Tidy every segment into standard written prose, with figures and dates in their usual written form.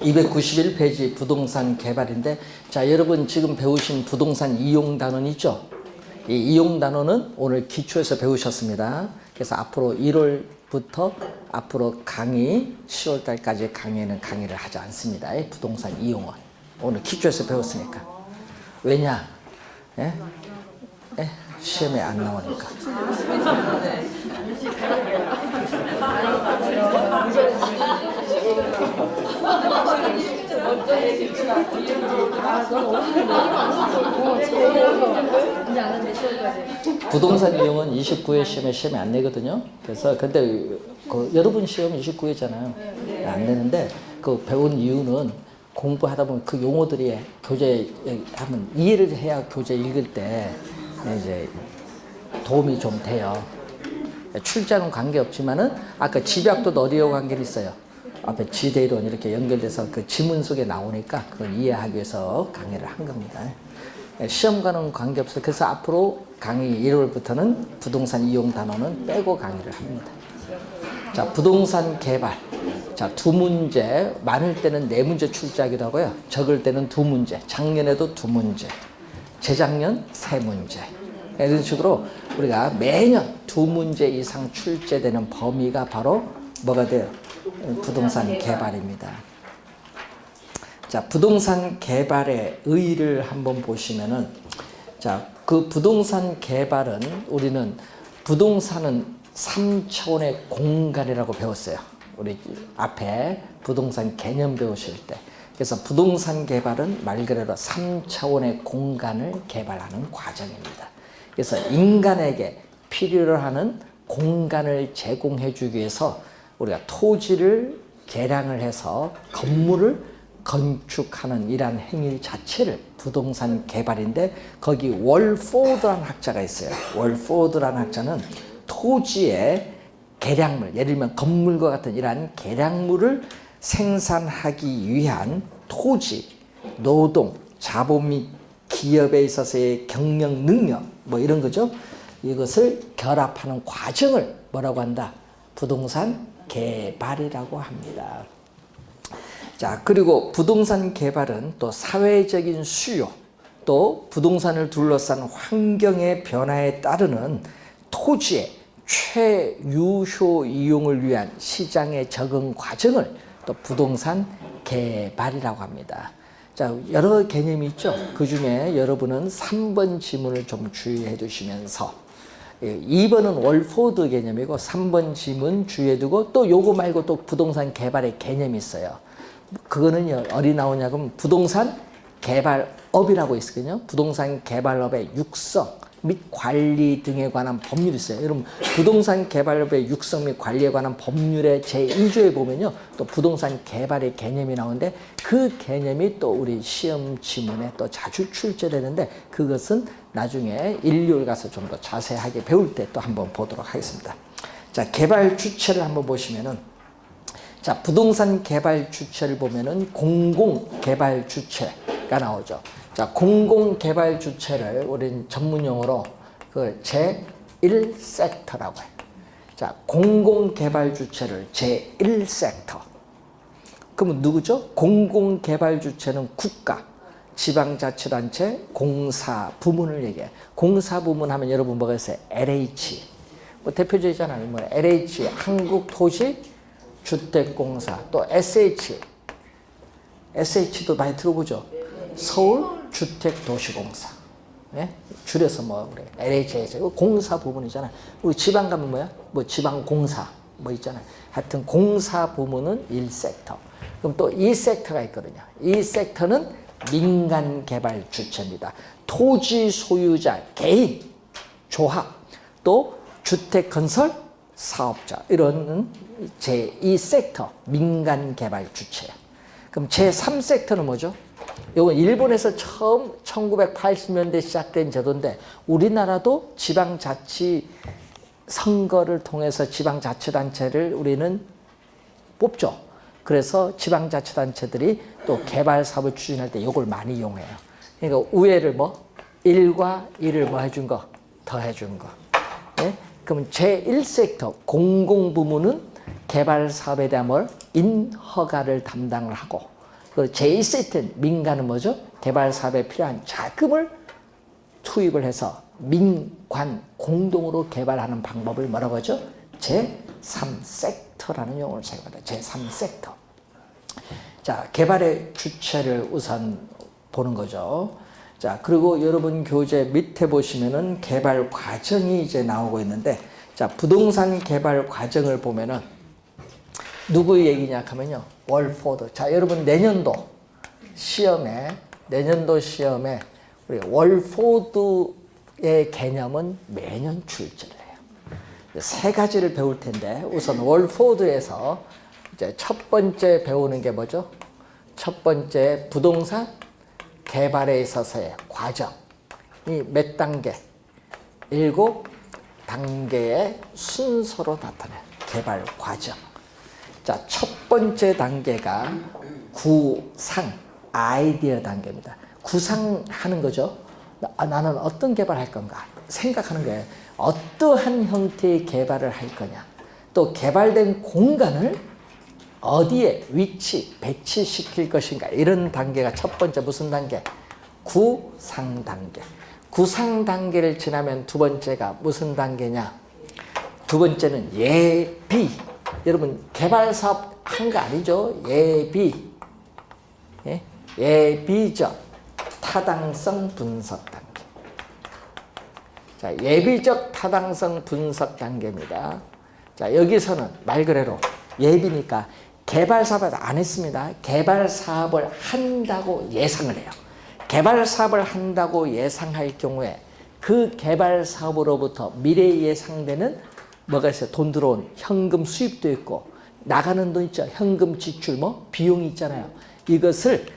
291페이지 부동산 개발인데, 자, 여러분 지금 배우신 부동산 이용 단원 있죠? 이 이용 단원은 오늘 기초에서 배우셨습니다. 그래서 앞으로 1월부터 앞으로 강의 10월 달까지 강의는 강의를 하지 않습니다. 부동산 이용은 오늘 기초에서 배웠으니까. 왜냐? 예? 예? 시험에 안 나오니까. 부동산 이용은 29회 시험에 안 내거든요. 그래서 근데 여러분 시험 29회잖아요. 안 내는데 그 배운 이유는 공부하다 보면 그 용어들이 교재 하면 이해를 해야 교재 읽을 때 이제 도움이 좀 돼요. 출제는 관계없지만은 아까 집약도 어디하고 관계가 있어요. 앞에 지대이론 이렇게 연결돼서 그 지문 속에 나오니까 그걸 이해하기 위해서 강의를 한 겁니다. 시험과는 관계없어요. 그래서 앞으로 강의 1월부터는 부동산 이용 단원은 빼고 강의를 합니다. 자, 부동산 개발. 자, 두 문제, 많을 때는 네 문제 출제하기도 하고요. 적을 때는 두 문제, 작년에도 두 문제, 재작년 세 문제. 이런 식으로 우리가 매년 두 문제 이상 출제되는 범위가 바로 뭐가 돼요? 부동산 개발입니다. 자, 부동산 개발의 의의를 한번 보시면은, 자, 그 부동산 개발은 우리는 부동산은 3차원의 공간이라고 배웠어요. 우리 앞에 부동산 개념 배우실 때. 그래서 부동산 개발은 말 그대로 3차원의 공간을 개발하는 과정입니다. 그래서 인간에게 필요로 하는 공간을 제공해 주기 위해서 우리가 토지를 개량을 해서 건물을 건축하는 이러한 행위 자체를 부동산 개발인데, 거기 월포드라는 학자가 있어요. 월포드라는 학자는 토지의 개량물, 예를 들면 건물과 같은 이러한 개량물을 생산하기 위한 토지, 노동, 자본 및 기업에 있어서의 경영 능력, 뭐 이런 거죠. 이것을 결합하는 과정을 뭐라고 한다? 부동산 개발이라고 합니다. 자, 그리고 부동산 개발은 또 사회적인 수요, 또 부동산을 둘러싼 환경의 변화에 따르는 토지의 최유효 이용을 위한 시장의 적응 과정을 또 부동산 개발이라고 합니다. 자, 여러 개념이 있죠. 그 중에 여러분은 3번 지문을 좀 주의해 두시면서, 2번은 월포드 개념이고 3번 지문 주의해 두고, 또 요거 말고 또 부동산 개발의 개념이 있어요. 그거는 어디 나오냐고 하면 부동산 개발업이라고 있거든요. 부동산 개발업의 육성 및 관리 등에 관한 법률이 있어요. 여러분, 부동산 개발업의 육성 및 관리에 관한 법률의 제1조에 보면요, 또 부동산 개발의 개념이 나오는데, 그 개념이 또 우리 시험 지문에 또 자주 출제되는데, 그것은 나중에 1월 가서 좀 더 자세하게 배울 때 또 한번 보도록 하겠습니다. 자, 개발 주체를 한번 보시면은, 자, 부동산 개발 주체를 보면은 공공개발 주체가 나오죠. 자, 공공개발 주체를 우리는 전문용어로 그 제1섹터라고 해요. 자, 공공개발 주체를 제1섹터. 그러면 누구죠? 공공개발 주체는 국가, 지방자치단체, 공사부문을 얘기해요. 공사부문 하면 여러분 뭐가 있어요? LH. 뭐 대표적이잖아요. 뭐 LH, 한국토지주택공사, 또 SH. SH도 많이 들어보죠? 서울주택도시공사. 예? 줄여서 뭐 그래. LH에서 공사 부분이잖아. 우리 지방 가면 뭐야? 뭐 지방공사 뭐 있잖아요. 하여튼 공사 부문은 1섹터. 그럼 또 2섹터가 있거든요. 2섹터는 민간 개발 주체입니다. 토지 소유자, 개인, 조합, 또 주택 건설 사업자, 이런 제2섹터 민간 개발 주체. 그럼 제3섹터는 뭐죠? 이건 일본에서 처음 1980년대 시작된 제도인데, 우리나라도 지방자치 선거를 통해서 지방자치단체를 우리는 뽑죠. 그래서 지방자치단체들이 또 개발 사업을 추진할 때 이걸 많이 이용해요. 그러니까 우회를 뭐 1과 1을 뭐 해준 거, 더 해준 거. 네? 그럼 제1섹터 공공부문은 개발 사업에 대한 뭘 인허가를 담당을 하고, 그 J세트 민간은 뭐죠? 개발 사업에 필요한 자금을 투입을 해서 민관 공동으로 개발하는 방법을 뭐라고 하죠? 제3섹터라는 용어를 사용합니다. 제3섹터. 자, 개발의 주체를 우선 보는 거죠. 자, 그리고 여러분 교재 밑에 보시면은 개발 과정이 이제 나오고 있는데, 자, 부동산 개발 과정을 보면은 누구 얘기냐 하면요. 월포드. 자, 여러분 내년도 시험에 우리 월포드의 개념은 매년 출제를 해요. 세 가지를 배울 텐데, 우선 월포드에서 이제 첫 번째 배우는 게 뭐죠? 첫 번째 부동산 개발에 있어서의 과정이 몇 단계? 7단계의 순서로 나타나요. 개발 과정. 자, 첫 번째 단계가 구상, 아이디어 단계입니다. 구상하는 거죠. 나는 어떤 개발할 건가? 생각하는 거예요. 어떠한 형태의 개발을 할 거냐? 또 개발된 공간을 어디에 위치, 배치시킬 것인가? 이런 단계가 첫 번째 무슨 단계? 구상 단계. 구상 단계를 지나면 두 번째가 무슨 단계냐? 두 번째는 예비. 여러분 개발 사업 한 거 아니죠? 예비. 예? 예비적 타당성 분석 단계. 자, 예비적 타당성 분석 단계입니다. 자, 여기서는 말 그대로 예비니까 개발 사업을 안 했습니다. 개발 사업을 한다고 예상을 해요. 개발 사업을 한다고 예상할 경우에 그 개발 사업으로부터 미래에 예상되는 뭐가 있어요? 돈 들어온 현금 수입도 있고 나가는 돈 있죠. 현금 지출 뭐 비용이 있잖아요. 이것을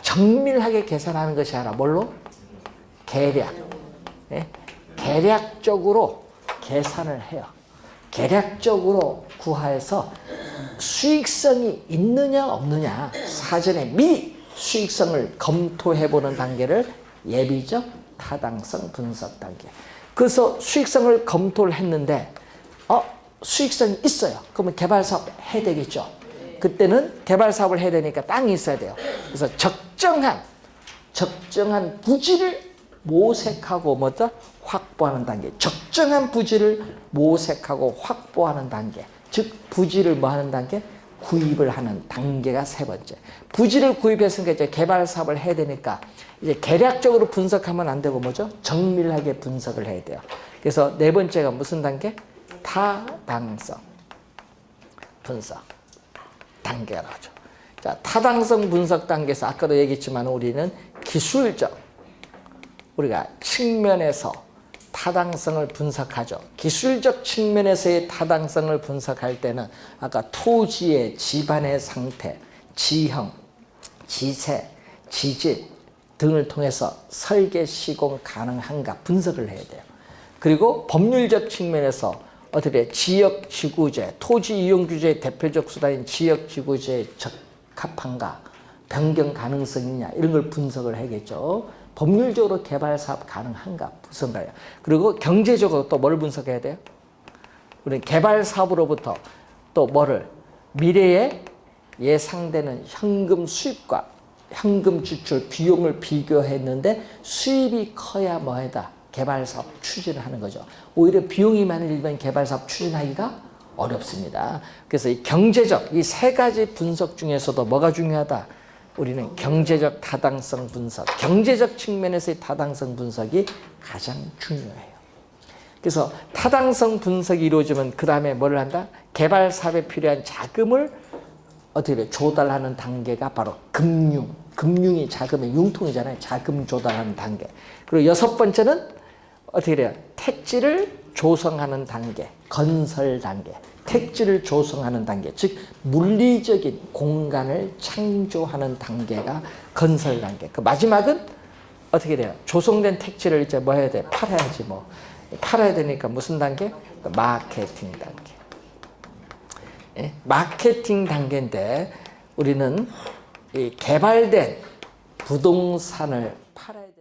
정밀하게 계산하는 것이 아니라 뭘로? 계략. 예? 계략적으로 계산을 해요. 계략적으로 구하해서 수익성이 있느냐 없느냐 사전에 미리 수익성을 검토해보는 단계를 예비적 타당성 분석 단계. 그래서 수익성을 검토를 했는데 수익성이 있어요. 그러면 개발 사업 해야 되겠죠. 그때는 개발 사업을 해야 되니까 땅이 있어야 돼요. 그래서 적정한 부지를 모색하고 뭐다? 확보하는 단계. 적정한 부지를 모색하고 확보하는 단계. 즉 부지를 뭐 하는 단계? 구입을 하는 단계가 세 번째. 부지를 구입했으니까 이제 개발 사업을 해야 되니까 이제 계략적으로 분석하면 안 되고 뭐죠? 정밀하게 분석을 해야 돼요. 그래서 네 번째가 무슨 단계? 타당성 분석 단계가 나오죠. 자, 타당성 분석 단계에서 아까도 얘기했지만 우리는 기술적 우리가 측면에서 타당성을 분석하죠. 기술적 측면에서의 타당성을 분석할 때는 아까 토지의 지반의 상태, 지형, 지세, 지질 등을 통해서 설계 시공 가능한가 분석을 해야 돼요. 그리고 법률적 측면에서 어떻게 지역지구제, 토지 이용 규제의 대표적 수단인 지역지구제에 적합한가, 변경 가능성이 있냐 이런 걸 분석을 해야겠죠. 법률적으로 개발 사업 가능한가 분석해요. 그리고 경제적으로 또 뭘 분석해야 돼요? 우리는 개발 사업으로부터 또 뭐를 미래에 예상되는 현금 수입과 현금 지출 비용을 비교했는데 수입이 커야 뭐하다? 개발 사업 추진을 하는 거죠. 오히려 비용이 많으면 개발 사업 추진하기가 어렵습니다. 그래서 이 경제적 이 세 가지 분석 중에서도 뭐가 중요하다? 우리는 경제적 타당성 분석, 경제적 측면에서의 타당성 분석이 가장 중요해요. 그래서 타당성 분석이 이루어지면 그 다음에 뭘 한다? 개발 사업에 필요한 자금을 어떻게 조달하는 단계가 바로 금융이 자금의 융통이잖아요. 자금 조달하는 단계. 그리고 여섯 번째는 어떻게 돼요? 택지를 조성하는 단계, 건설 단계. 택지를 조성하는 단계, 즉 물리적인 공간을 창조하는 단계가 건설 단계. 그 마지막은 어떻게 돼요? 조성된 택지를 이제 뭐 해야 돼? 팔아야지 뭐. 팔아야 되니까 무슨 단계? 마케팅 단계. 예? 마케팅 단계인데 우리는 이 개발된 부동산을 팔아야 돼.